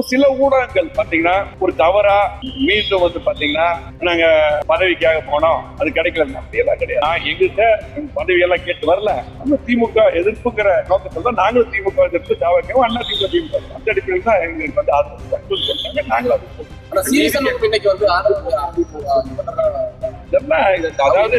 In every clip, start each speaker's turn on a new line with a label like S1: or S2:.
S1: சில ஊடகங்கள் பாத்தீங்கன்னா ஒரு தவறா மீண்டும் பாத்தீங்கன்னா நாங்க பதவிக்காக போனோம், அது கிடைக்கல. அப்படியெல்லாம் கிடையாது. நான் எங்கிட்ட பதவியெல்லாம் கேட்டு வரல. நம்ம திமுக எதிர்ப்புங்கிற நோக்கத்தில் தான் நாங்களும் திமுக எதிர்ப்பு தாவக்கவும் அண்ணா திமுக அந்த அடிப்படையில் தான் எங்களுக்கு ஆதரவு சொல்றாங்க. நாங்களும் அதாவது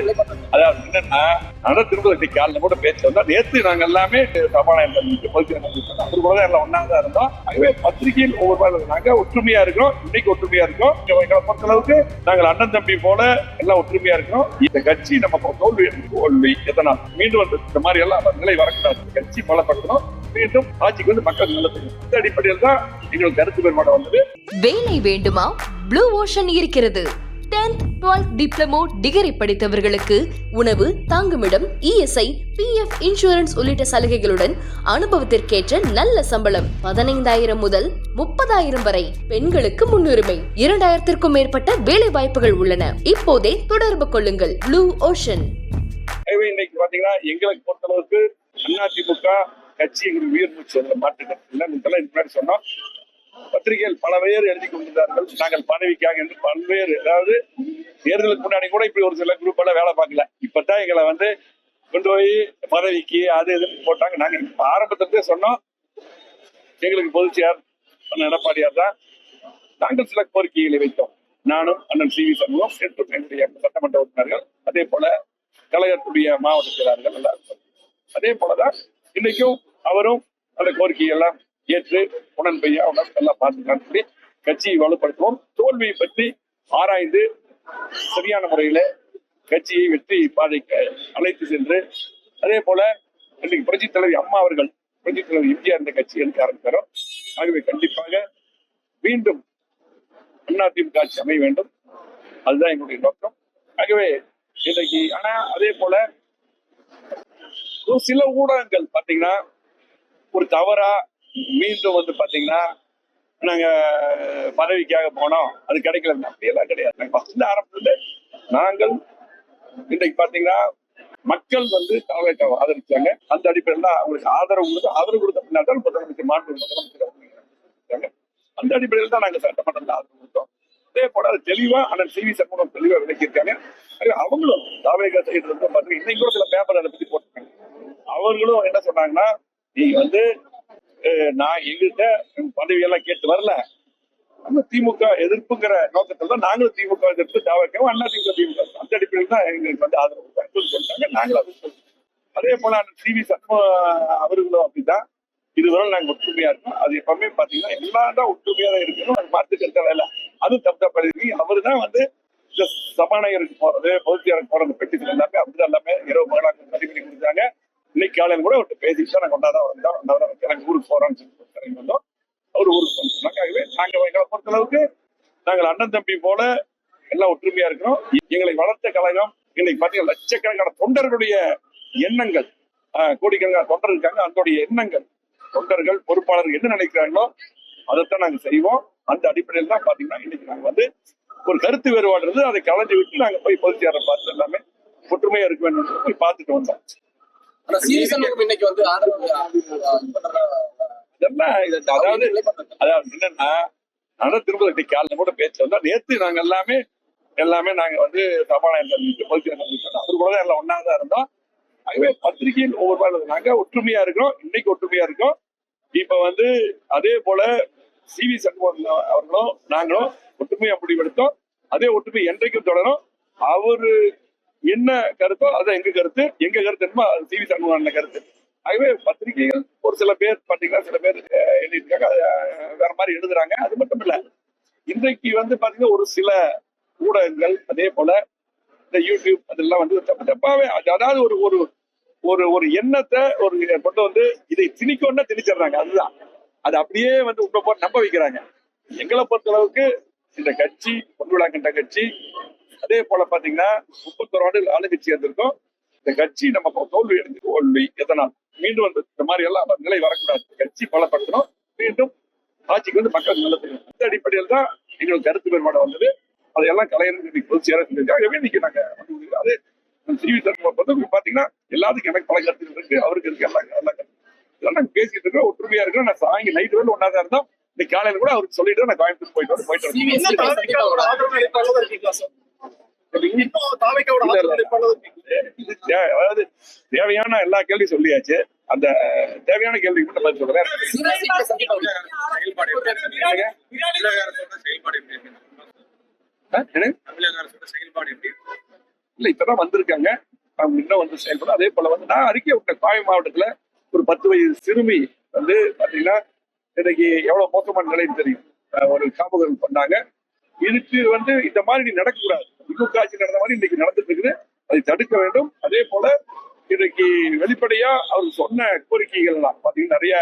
S1: என்னன்னா திருப்பதி காலில் கூட பேச்சு வந்தா நேற்று நாங்க எல்லாமே அவரு கூட எல்லாம் ஒன்னாதான் இருந்தோம். ஆகவே பத்திரிகையில் ஒவ்வொரு நாங்க ஒற்றுமையா இருக்கிறோம். இன்னைக்கு ஒற்றுமையா இருக்கோம். எங்களை பொறுத்த அளவுக்கு நாங்கள் அண்ணன் தம்பி போல எல்லாம் ஒற்றுமையா இருக்கிறோம். இந்த கட்சி நம்ம தோல்வி எதனால் மீண்டும் இந்த மாதிரி எல்லாம் நிலை வரக்கூடாது. கட்சி பலப்படுத்தணும். மீண்டும் ஆட்சிக்கு மக்கள் நல்லது. இந்த அடிப்படையில் தான் எங்களுக்கு கருத்து வேறுபாடு வந்தது.
S2: வேலை வேண்டுமா? ப்ளூ ஓஷன் இருக்கிறது. 10th 12th டிப்ளமோ டிகிரி படித்தவர்களுக்கு உணவு, தங்குமிடம், இஎஸ்ஐ, PF இன்சூரன்ஸ் உள்ளிட்ட சலுகைகளுடன் அனுபவத்திற்கேற்ற நல்ல சம்பளம் 15,000 முதல் 30,000 வரை. பெண்களுக்கு முன்னுரிமை. 2,000க்கும் மேற்பட்ட வேலை வாய்ப்புகள் உள்ளன. இப்போதே தொடர்பு கொள்ளுங்கள். Blue ocean.
S1: இன்னைக்கு பாத்தீங்கன்னா எங்களுக்கு பொறுத்தளவுக்கு அதிமுக கட்சி எங்களுக்கு உயிர் மூச்சு மாற்றுகள் சொன்னோம். பத்திரிகைகள் பல பேர் எழுதி கொண்டிருந்தார்கள் நாங்கள் பதவிக்காக என்று பல்வேறு, அதாவது தேர்தலுக்கு முன்னாடி கூட இப்படி ஒரு சில குரூப் எல்லாம் வேலை பார்க்கல. இப்பதான் எங்களை கொண்டு போய் பதவிக்கு அது எதுன்னு போட்டாங்க. நாங்க ஆரம்பத்திலே சொன்னோம் எங்களுக்கு பொதுச்செயர் எடப்பாடியார் தான். நாங்கள் சில கோரிக்கைகளை வைத்தோம். நானும் அண்ணன் CV சண்முகம் என்னுடைய சட்டமன்ற உறுப்பினர்கள், அதே போல கலைஞருடைய மாவட்ட செயலாளர்கள் எல்லாரும். அதே போலதான் இன்னைக்கும் அவரும் அந்த கோரிக்கையெல்லாம் ஏற்று உடன்பையா எல்லாம் பார்த்துக்கான்னு கட்சியை வலுப்படுத்துவோம். தோல்வியை பற்றி ஆராய்ந்து சரியான முறையில கட்சியை வெற்றி பாதைக்கு அழைத்து சென்று, அதே போல இன்னைக்கு புரட்சித் தலைவி அம்மா அவர்கள், புரட்சித் தலைவர் எம்ஜிஆர் இந்த கட்சி எடுக்க ஆரம்பித்தாரோ. ஆகவே கண்டிப்பாக மீண்டும் அதிமுக ஆட்சி அமைய வேண்டும். அதுதான் எங்களுடைய நோக்கம். ஆகவே இன்றைக்கு ஆனா அதே போல ஒரு சில ஊடகங்கள் பாத்தீங்கன்னா ஒரு தவறா மீண்டும் பாத்தீங்கன்னா நாங்க பதவிக்காக போனோம், அது கிடைக்கல. அப்படியெல்லாம் கிடையாது. நாங்க ஆரம்பத்துல நாங்கள் இன்றைக்கு பாத்தீங்கன்னா மக்கள் தாவேக்காவை ஆதரிச்சாங்க. அந்த அடிப்படையில் தான் அவங்களுக்கு ஆதரவு கொடுத்த பின்னால்தான் முதலமைச்சர் முதலமைச்சர் அந்த அடிப்படையில் தான் நாங்க சட்டமன்றத்தில் ஆதரவு கொடுத்தோம். அதே போல அது தெளிவா அண்ணன் CV சண்முகம் தெளிவா விளக்கியிருக்காங்க. அவங்களும் தாவேக்கா சைடு பாத்தீங்கன்னா இன்னைக்கு கூட சில பேப்பர் அதை பத்தி போட்டிருக்காங்க. அவர்களும் என்ன சொன்னாங்கன்னா, நீ நான் எங்கிட்ட பதவியெல்லாம் கேட்டு வரல. நம்ம திமுக எதிர்ப்புங்கிற நோக்கத்தில் தான் நாங்களும் திமுக எதிர்ப்பு தாவக்கவும் அண்ணா திமுக அந்த அடிப்படையில் தான் எங்களுக்கு ஆதரவு சொல்லிட்டாங்க. நாங்களும் அதே போல CV சண்முகம் அவர்களும் அப்படிதான். இதுவரை நாங்க ஒற்றுமையா இருக்கோம். அது எப்பவுமே பாத்தீங்கன்னா எல்லாம் தான் ஒற்றுமையா தான் இருக்கணும். அது மாற்றுக்கிறது இல்லை. அது தப்பு பதவி. அவரு தான் இந்த சபாநாயகருக்கு போறது, பொதுச்செயலருக்கு போறது பெட்டிஷன் எல்லாமே அப்படிதான் எல்லாமே இரவு மகளாக பதிவு கொடுத்தாங்க. இன்னைக்கு காலையில் கூட அவர்கிட்ட பேசிட்டு நாங்க கொண்டாதான் வந்தோம். எனக்கு ஊருக்கு போறோம்னு சொல்லி வந்தோம். அவர் ஊருக்கு போனாங்க. ஆகவே நாங்க எங்களை பொறுத்த அளவுக்கு நாங்கள் அண்ணன் தம்பி போல எல்லாம் ஒற்றுமையா இருக்கிறோம். எங்களை வளர்த்த கழகம் இன்னைக்கு பாத்தீங்கன்னா லட்சக்கணக்கான தொண்டர்களுடைய எண்ணங்கள், கோடிக்கணக்கான தொண்டர் இருக்காங்க. அதனுடைய எண்ணங்கள், தொண்டர்கள் பொறுப்பாளர்கள் என்ன நினைக்கிறாங்களோ அதைத்தான் நாங்க செய்வோம். அந்த அடிப்படையில் தான் பாத்தீங்கன்னா இன்னைக்கு நாங்க ஒரு கருத்து வேறுபாடு இருந்து அதை கலைஞ்சு விட்டு நாங்க போய் பொதுச்செயலை பார்த்து எல்லாமே ஒற்றுமையா இருக்க வேண்டும் போய் பார்த்துட்டு வந்தோம். அதாவது என்னன்னா திருப்பதி காலில் கூட பேச்சு வந்தா நேற்று நாங்க எல்லாமே நாங்க சபாநாயகர் பொதுச்செயலர் அவரு கூட எல்லாம் ஒன்னாதான் இருந்தோம். ஆகவே பத்திரிகையில் ஒவ்வொரு நாங்க ஒற்றுமையா இருக்கிறோம். இன்னைக்கு ஒற்றுமையா இருக்கோம். இப்ப அதே போல CV சண்முகம் அவர்களும் நாங்களும் ஒற்றுமையா முடிவெடுத்தோம். அதே ஒற்றுமை என்றைக்கும் தொடரும். அவரு என்ன கருத்தோ அதான் எங்க கருத்து. எங்க கருத்து என்னமோ CV சண்முகம் கருத்து. ஆகவே பத்திரிகைகள் ஒரு சில பேர் பாத்தீங்கன்னா சில பேர் எழுதியிருக்காங்க, வேற மாதிரி எழுதுறாங்க. அது மட்டும் இல்ல, இன்றைக்கு பாத்தீங்கன்னா ஒரு சில ஊடகங்கள் அதே போல இந்த யூடியூப் அதெல்லாம் தப்பாவே, அதாவது ஒரு எண்ணத்தை கொண்டு இதை திணிக்கணும்னா திணிச்சிடுறாங்க. அதுதான் அது அப்படியே உங்க போட்டு நம்ப வைக்கிறாங்க. எங்களை பொறுத்த அளவுக்கு இந்த கட்சி பொன்விழா கண்ட கட்சி. அதே போல பாத்தீங்கன்னா 31 ஆண்டு ஆளுங்கட்சி இருந்திருக்கோம். இந்த கட்சி நம்ம தோல்வி எதனால் மீண்டும் இந்த மாதிரி எல்லாம் நிலை வரக்கூடாது. கட்சி பலப்படுத்தணும். மீண்டும் ஆட்சிக்கு மக்கள் நல்லது. இந்த அடிப்படையில் தான் எங்களுக்கு கருத்து வேறுபாடு வந்தது. அதையெல்லாம் கலைஞர் பொதுச்செயலாளர் இன்னைக்கு நாங்க அது CV சண்முகம் பாத்தீங்கன்னா எல்லாத்துக்கும் எனக்கு பல கருத்துக்கள் இருக்கு, அவருக்கு இருக்கு. எல்லாம் பேசிட்டு இருக்கோம். ஒற்றுமையா இருக்கோம். நான் சாயங்காலம் நைட்டு வேலை ஒன்னாதான் இருந்தோம். இன்னைக்கு காலையில கூட அவருக்கு சொல்லிட்டு நான் கோயம்புத்தூர் போயிட்டு அதாவது தேவையான எல்லா கேள்வியும் சொல்லியாச்சு. அந்த தேவையான கேள்விக்கு மட்டும் பதில் சொல்றேன். இல்ல இப்பதான் வந்திருக்காங்க, அவங்க இன்னும் வந்து செயல்படும். அதே போல வந்து நான் அறிக்கை விட்ட கோவை மாவட்டத்துல ஒரு 10 வயது சிறுமி வந்து பாத்தீங்கன்னா இன்னைக்கு எவ்வளவு மோசமான நிலைன்னு தெரியும். ஒரு காப்புகள் பண்ணாங்க. இதுக்கு வந்து இந்த மாதிரி நடக்கக்கூடாது. திமுக ஆட்சி நடந்த மாதிரி இன்னைக்கு நடந்துட்டு இருக்குது. அதை தடுக்க வேண்டும். அதே போல இன்னைக்கு வெளிப்படையா அவர் சொன்ன கோரிக்கைகள் எல்லாம் பாத்தீங்கன்னா நிறைய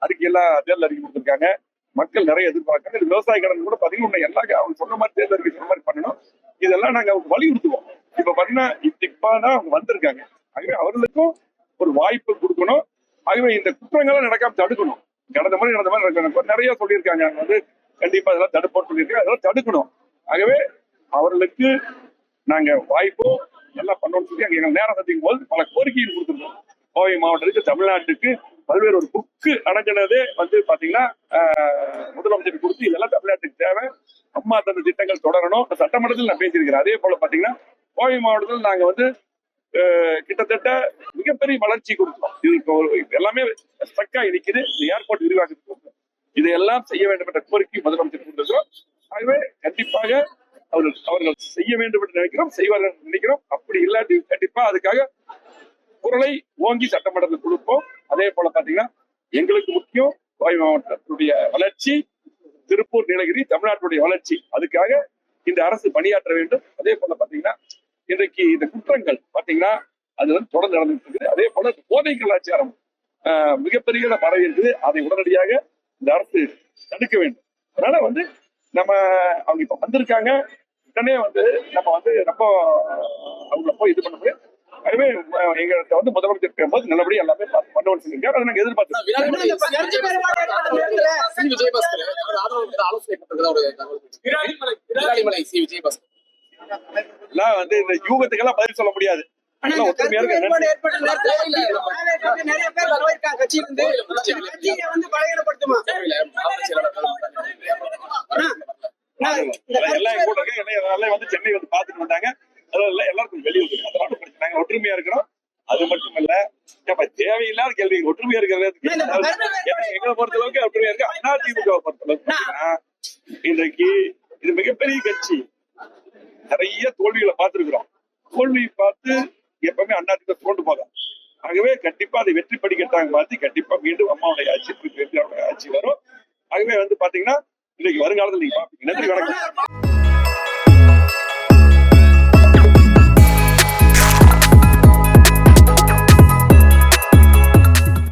S1: அறிக்கையெல்லாம் தேர்தல் அறிக்கை கொடுத்திருக்காங்க. மக்கள் நிறைய எதிர்பார்க்காங்க. இது விவசாய கடன் கூட பாத்தீங்கன்னா எல்லா அவங்க சொன்ன மாதிரி தேர்தல் அறிக்கை சொன்ன மாதிரி பண்ணணும். இதெல்லாம் நாங்க அவங்க வலியுறுத்துவோம். இப்ப பாத்தீங்கன்னா இப்பதான் அவங்க வந்திருக்காங்க. ஆகவே அவர்களுக்கும் ஒரு வாய்ப்பு கொடுக்கணும். ஆகவே இந்த குற்றங்கள்லாம் நடக்காம தடுக்கணும். கடந்த மாதிரி நடக்கணும். நிறைய சொல்லியிருக்காங்க. வந்து கண்டிப்பா இதெல்லாம் தடுப்போம் சொல்லியிருக்காங்க. அதெல்லாம் தடுக்கணும். ஆகவே அவர்களுக்கு நாங்க வாய்ப்பும் எல்லாம் பண்ணணும்னு சொல்லி அங்க எங்க நேரம் சந்திக்கும் போது பல கோரிக்கைகள் கொடுத்துருக்கோம். கோவை மாவட்டத்துக்கு, தமிழ்நாட்டுக்கு பல்வேறு ஒரு புக்கு அடங்கினதே வந்து பாத்தீங்கன்னா முதலமைச்சர் கொடுத்து இதெல்லாம் தமிழ்நாட்டுக்கு தேவை, அம்மா தந்த திட்டங்கள் தொடரணும். சட்டமன்றத்தில் நான் பேசியிருக்கிறேன். அதே போல பாத்தீங்கன்னா கோவை மாவட்டத்தில் நாங்க வந்து கிட்டத்தட்ட மிகப்பெரிய வளர்ச்சி கொடுத்தோம். இது இப்போ எல்லாமே ஸ்ட்ரக்கா இருக்குது. இந்த ஏர்போர்ட் விரிவாக்கத்துக்கு இதையெல்லாம் செய்ய வேண்டும் என்ற கோரிக்கை முதலமைச்சர் கொடுத்திருக்கிறோம். ஆகவே கண்டிப்பாக அவர்கள் செய்ய வேண்டும் என்று நினைக்கிறோம், செய்வார்கள் நினைக்கிறோம். அப்படி இல்லாட்டி கண்டிப்பா அதுக்காக குரலை ஓங்கி சட்டமன்றத்தில் கொடுப்போம். அதே போல பாத்தீங்கன்னா எங்களுக்கு முக்கியம் கோவை மாவட்டத்துடைய வளர்ச்சி, திருப்பூர், நீலகிரி, தமிழ்நாட்டுடைய வளர்ச்சி. அதுக்காக இந்த அரசு பணியாற்ற வேண்டும். அதே போல பாத்தீங்கன்னா இன்றைக்கு இந்த குற்றங்கள் பாத்தீங்கன்னா அது வந்து தொடர்ந்து நடந்துட்டு இருக்குது. அதே போல போதை கலாச்சாரம் மிகப்பெரிய பரவி இருக்குது. அதை உடனடியாக இந்த அரசு தடுக்க வேண்டும். அதனால வந்து நம்ம அவங்க இப்ப வந்திருக்காங்க, உடனே வந்து நம்ம வந்து ரொம்ப அவங்கள போய் இது பண்ண முடியும். அதுவே எங்கள்கிட்ட வந்து முதலமைச்சர் பேசும்போது நல்லபடியா எல்லாமே பண்ணுவோம்னு சொல்லியிருக்காரு. அதை நாங்க எதிர்பார்த்தோம். எல்லாம் வந்து இந்த யூகத்துக்கெல்லாம் பதில் சொல்ல முடியாது. ஒற்றுமையா வந்து சென்னை வந்து பாத்துட்டு வந்தாங்க. அதெல்லாம் எல்லாருக்கும் வெளியே அதனால நாங்க ஒற்றுமையா இருக்கிறோம். அது மட்டும் இல்ல, தேவையில்லாத கேள்வி ஒற்றுமையா இருக்கிறது எங்களை பொறுத்த அளவுக்கு ஒற்றுமையா இருக்கு. அதிமுக பொறுத்த அளவுக்கு இன்றைக்கு இது மிகப்பெரிய கட்சி. நிறைய தோல்விகளை பார்த்திருக்கிறோம். தோல்வி பார்த்து எப்பவுமே அதிமுக தோண்டு போதும். ஆகவே கண்டிப்பா அதை வெற்றி படிக்கட்டாங்க மாத்தி கண்டிப்பா மீண்டும் அம்மாவுடைய ஆட்சி ஆட்சி வரும். ஆகவே வந்து பாத்தீங்கன்னா இன்னைக்கு வருங்காலத்தில் நீங்க பாப்பீங்க. நன்றி, வணக்கம்.